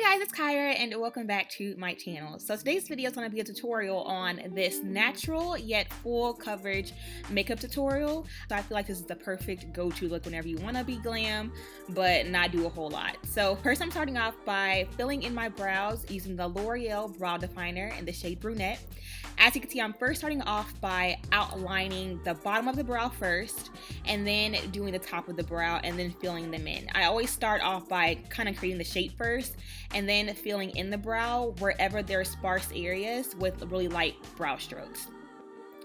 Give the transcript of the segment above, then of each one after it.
guys, it's Kyra and welcome back to my channel. So today's video is going to be a tutorial on this natural yet full coverage makeup tutorial. So I feel like this is the perfect go-to look whenever you want to be glam but not do a whole lot. So first I'm starting off by filling in my brows using the L'Oreal Brow Definer in the shade Brunette. As you can see, I'm first starting off by outlining the bottom of the brow first and then doing the top of the brow and then filling them in. I always start off by kind of creating the shape first and then filling in the brow wherever there are sparse areas with really light brow strokes.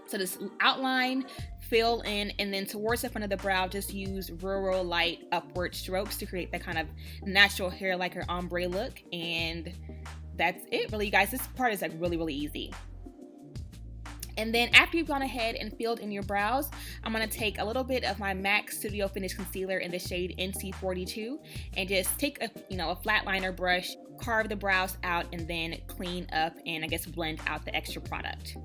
So just outline, fill in, and then towards the front of the brow, just use real light upward strokes to create that kind of natural hair like her ombre look. And that's it really, you guys. This part is like really easy. And then after you've gone ahead and filled in your brows, I'm going to take a little bit of my MAC Studio Finish Concealer in the shade NC42 and just take a flat liner brush, carve the brows out, and then clean up and I guess blend out the extra product.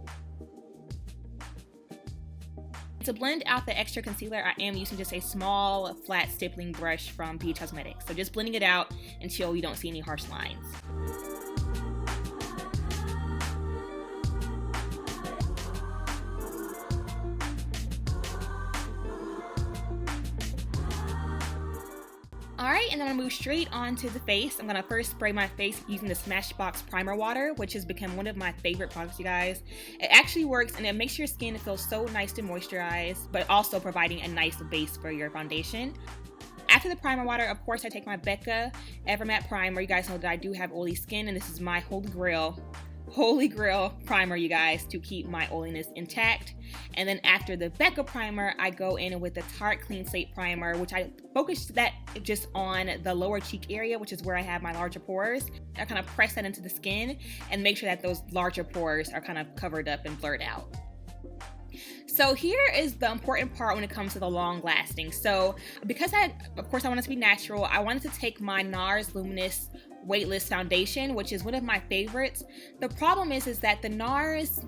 To blend out the extra concealer, I am using just a small flat stippling brush from Beauty Cosmetics. So just blending it out until you don't see any harsh lines. Alright, and then I'm gonna move straight onto the face. I'm gonna first spray my face using the SMASHBOXPRIMER water, which has become one of my favorite products, you guys. It actually works and it makes your skin feel so nice to moisturize, but also providing a nice base for your foundation. After the primer water, of course, I take my BECCA Ever Matte Primer. You guys know that I do have oily skin, and this is my holy grail primer, you guys, to keep my oiliness intact. And then after the BECCA primer, I go in with the Tarte Clean Slate primer, which I focus that just on the lower cheek area, which is where I have my larger pores. I kind of press that into the skin and make sure that those larger pores are kind of covered up and blurred out. So here is the important part when it comes to the long lasting. So because of course I want it to be natural, I wanted to take my NARS Luminous Weightless Foundation, which is one of my favorites. The problem is that the NARS,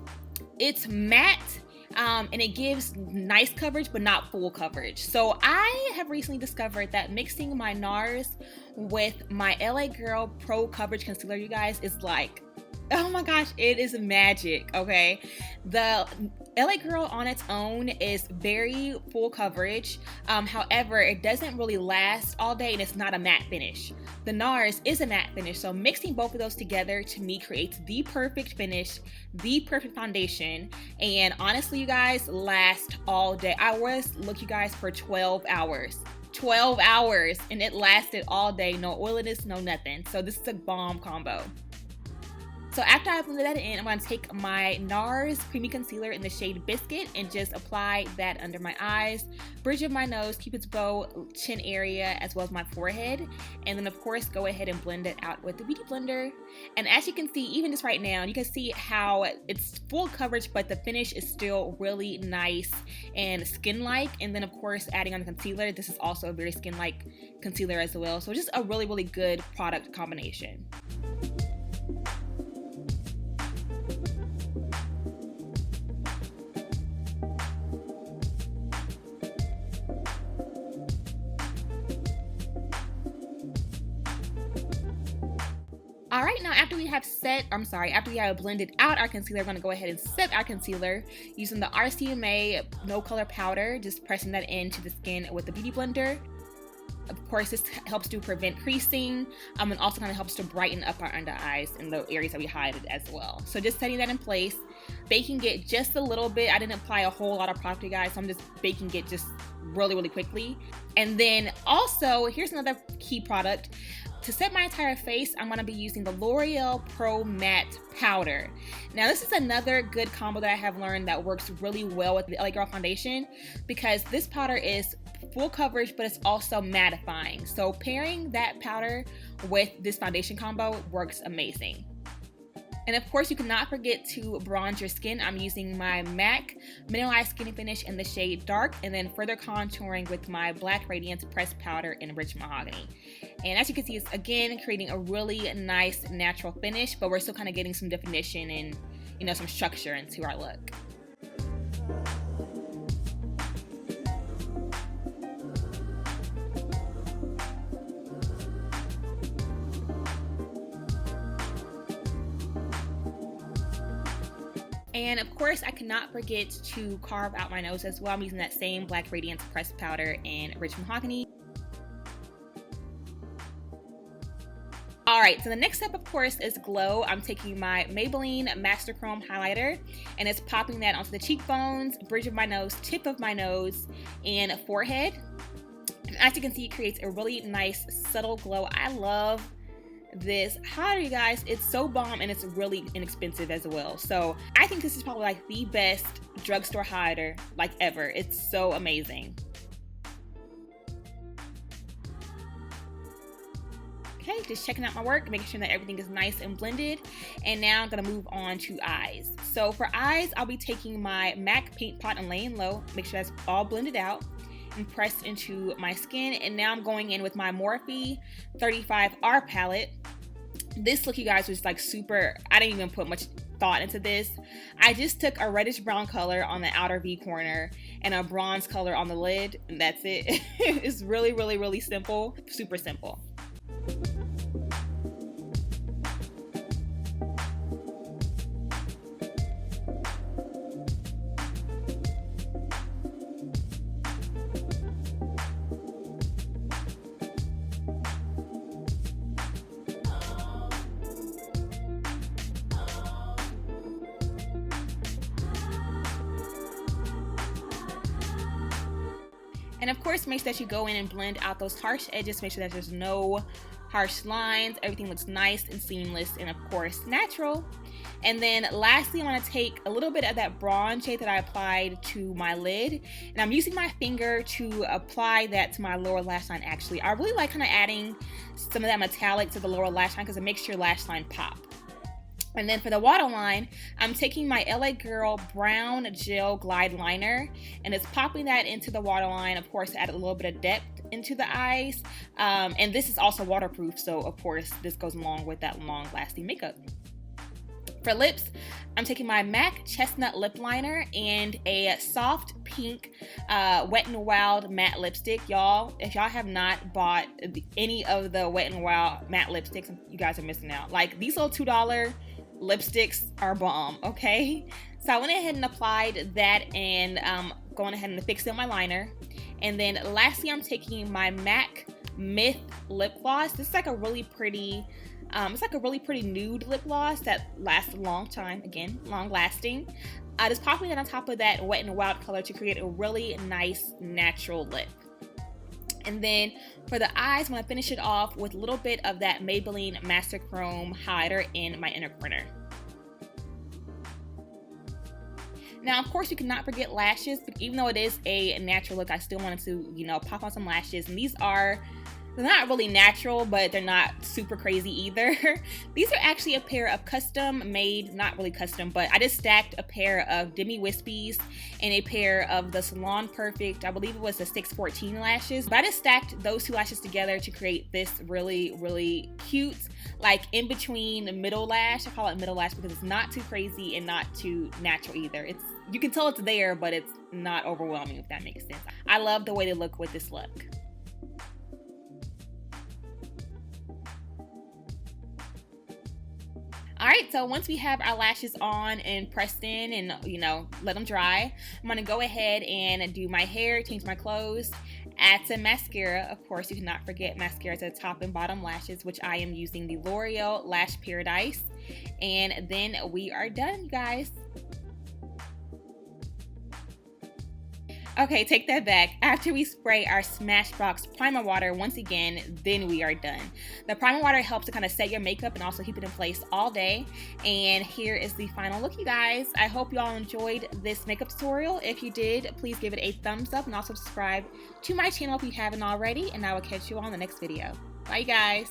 it's matte and it gives nice coverage but not full coverage. So I have recently discovered that mixing my NARS with my LA Girl Pro Coverage Concealer, you guys, is like, oh my gosh, it is magic, okay? The LA Girl on its own is very full coverage. However, it doesn't really last all day and it's not a matte finish. The NARS is a matte finish, so mixing both of those together to me creates the perfect finish, the perfect foundation, and honestly, you guys, last all day. I was, look you guys, for 12 hours. 12 hours and it lasted all day, no oiliness, no nothing. So this is a bomb combo. So after I blended that in, I'm going to take my NARS Creamy Concealer in the shade Biscuit and just apply that under my eyes, bridge of my nose, Cupid's bow, chin area, as well as my forehead. And then of course, go ahead and blend it out with the Beauty Blender. And as you can see, even just right now, you can see how it's full coverage, but the finish is still really nice and skin-like. And then of course, adding on the concealer, this is also a very skin-like concealer as well. So just a really good product combination. Alright, now after we have blended out our concealer, I'm going to go ahead and set our concealer using the RCMA No Color Powder, just pressing that into the skin with the Beauty Blender. Of course, this helps to prevent creasing and also kind of helps to brighten up our under eyes in the areas that we hide it as well. So just setting that in place, baking it just a little bit. I didn't apply a whole lot of product, you guys, so I'm just baking it just really quickly. And then also, here's another key product. To set my entire face, I'm going to be using the L'Oreal Pro Matte Powder. Now, this is another good combo that I have learned that works really well with the LA Girl Foundation because this powder is full coverage, but it's also mattifying. So pairing that powder with this foundation combo works amazing. And of course, you cannot forget to bronze your skin. I'm using my MAC Mineralized Skin Finish in the shade Dark, and then further contouring with my Black Radiance Pressed Powder in Rich Mahogany. And as you can see, it's again creating a really nice natural finish, but we're still kind of getting some definition and, some structure into our look. And of course, I cannot forget to carve out my nose as well. I'm using that same Black Radiance pressed powder in Rich Mahogany. Alright, so the next step, of course, is glow. I'm taking my Maybelline Master Chrome highlighter, and it's popping that onto the cheekbones, bridge of my nose, tip of my nose, and forehead. And as you can see, it creates a really nice, subtle glow. I love this highlighter, you guys. It's so bomb, and it's really inexpensive as well. So I think this is probably like the best drugstore highlighter like ever. It's so amazing. Okay, just checking out my work, making sure that everything is nice and blended. And now I'm gonna move on to eyes. So for eyes, I'll be taking my MAC Paint Pot and laying low, make sure that's all blended out and pressed into my skin. And now I'm going in with my Morphe 35R palette. This look, you guys, was like super, I didn't even put much thought into this. I just took a reddish brown color on the outer V corner and a bronze color on the lid, and that's it. It's really, really, really simple, super simple. And of course, make sure that you go in and blend out those harsh edges. Make sure that there's no harsh lines. Everything looks nice and seamless and of course natural. And then lastly, I want to take a little bit of that bronze shade that I applied to my lid, and I'm using my finger to apply that to my lower lash line. Actually, I really like kind of adding some of that metallic to the lower lash line because it makes your lash line pop. And then for the waterline, I'm taking my LA Girl Brown Gel Glide Liner, and it's popping that into the waterline, of course, to add a little bit of depth into the eyes. And this is also waterproof, so of course, this goes along with that long-lasting makeup. For lips, I'm taking my MAC Chestnut Lip Liner and a soft pink Wet n Wild matte lipstick. Y'all, if y'all have not bought any of the Wet n Wild matte lipsticks, you guys are missing out. Like, these little $2 lipsticks are bomb, okay? So I went ahead and applied that, and going ahead and fixed up my liner. And then lastly, I'm taking my MAC Myth Lip Gloss. This is like a really pretty, it's like a really pretty nude lip gloss that lasts a long time. Again, long lasting. Just popping it on top of that Wet n Wild color to create a really nice natural lip. And then for the eyes, I'm going to finish it off with a little bit of that Maybelline Master Chrome highlighter in my inner corner. Now, of course, you cannot forget lashes, but even though it is a natural look, I still wanted to, you know, pop on some lashes. And these are, they're not really natural, but they're not super crazy either. These are actually a pair of custom made, not really custom, but I just stacked a pair of Demi Wispies and a pair of the Salon Perfect, I believe it was the 614 lashes. But I just stacked those two lashes together to create this really, really cute, like in between the middle lash. I call it middle lash because it's not too crazy and not too natural either. It's, you can tell it's there, but it's not overwhelming, if that makes sense. I love the way they look with this look. Alright, so once we have our lashes on and pressed in and, you know, let them dry, I'm going to go ahead and do my hair, change my clothes, add some mascara. Of course, you cannot forget mascara to the top and bottom lashes, which I am using the L'Oreal Lash Paradise. And then we are done, you guys. Okay, take that back. After we spray our Smashbox Primer Water once again, then we are done. The Primer Water helps to kind of set your makeup and also keep it in place all day. And here is the final look, you guys. I hope you all enjoyed this makeup tutorial. If you did, please give it a thumbs up and also subscribe to my channel if you haven't already. And I will catch you all in the next video. Bye, you guys.